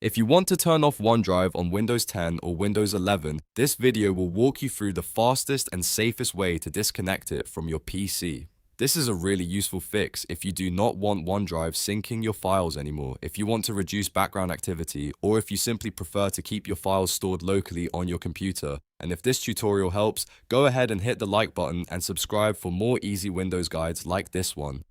If you want to turn off OneDrive on Windows 10 or Windows 11, this video will walk you through the fastest and safest way to disconnect it from your PC. This is a really useful fix if you do not want OneDrive syncing your files anymore, if you want to reduce background activity, or if you simply prefer to keep your files stored locally on your computer. And if this tutorial helps, go ahead and hit the like button and subscribe for more easy Windows guides like this one.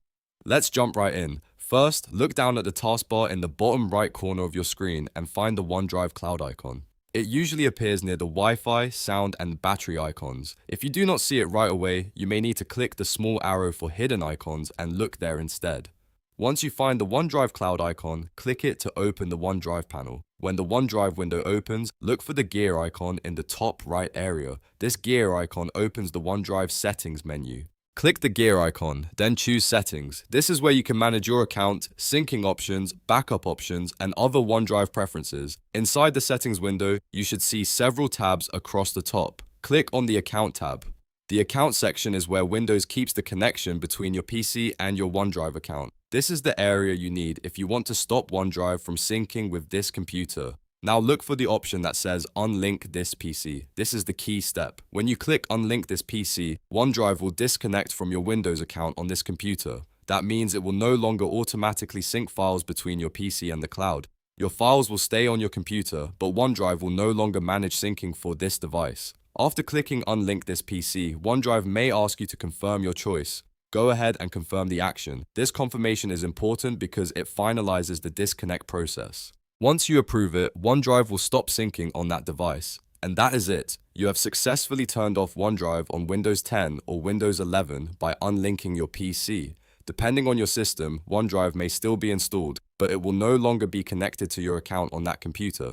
Let's jump right in. First, look down at the taskbar in the bottom right corner of your screen and find the OneDrive cloud icon. It usually appears near the Wi-Fi, sound, and battery icons. If you do not see it right away, you may need to click the small arrow for hidden icons and look there instead. Once you find the OneDrive cloud icon, click it to open the OneDrive panel. When the OneDrive window opens, look for the gear icon in the top right area. This gear icon opens the OneDrive settings menu. Click the gear icon, then choose Settings. This is where you can manage your account, syncing options, backup options, and other OneDrive preferences. Inside the Settings window, you should see several tabs across the top. Click on the Account tab. The Account section is where Windows keeps the connection between your PC and your OneDrive account. This is the area you need if you want to stop OneDrive from syncing with this computer. Now look for the option that says Unlink This PC. This is the key step. When you click Unlink This PC, OneDrive will disconnect from your Windows account on this computer. That means it will no longer automatically sync files between your PC and the cloud. Your files will stay on your computer, but OneDrive will no longer manage syncing for this device. After clicking Unlink This PC, OneDrive may ask you to confirm your choice. Go ahead and confirm the action. This confirmation is important because it finalizes the disconnect process. Once you approve it, OneDrive will stop syncing on that device. And that is it. You have successfully turned off OneDrive on Windows 10 or Windows 11 by unlinking your PC. Depending on your system, OneDrive may still be installed, but it will no longer be connected to your account on that computer.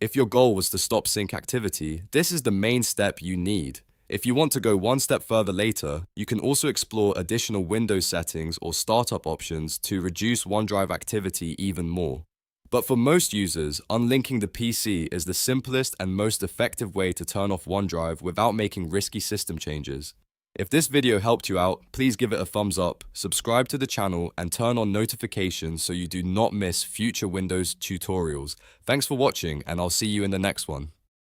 If your goal was to stop sync activity, this is the main step you need. If you want to go one step further later, you can also explore additional Windows settings or startup options to reduce OneDrive activity even more. But for most users, unlinking the PC is the simplest and most effective way to turn off OneDrive without making risky system changes. If this video helped you out, please give it a thumbs up, subscribe to the channel, and turn on notifications so you do not miss future Windows tutorials. Thanks for watching, and I'll see you in the next one.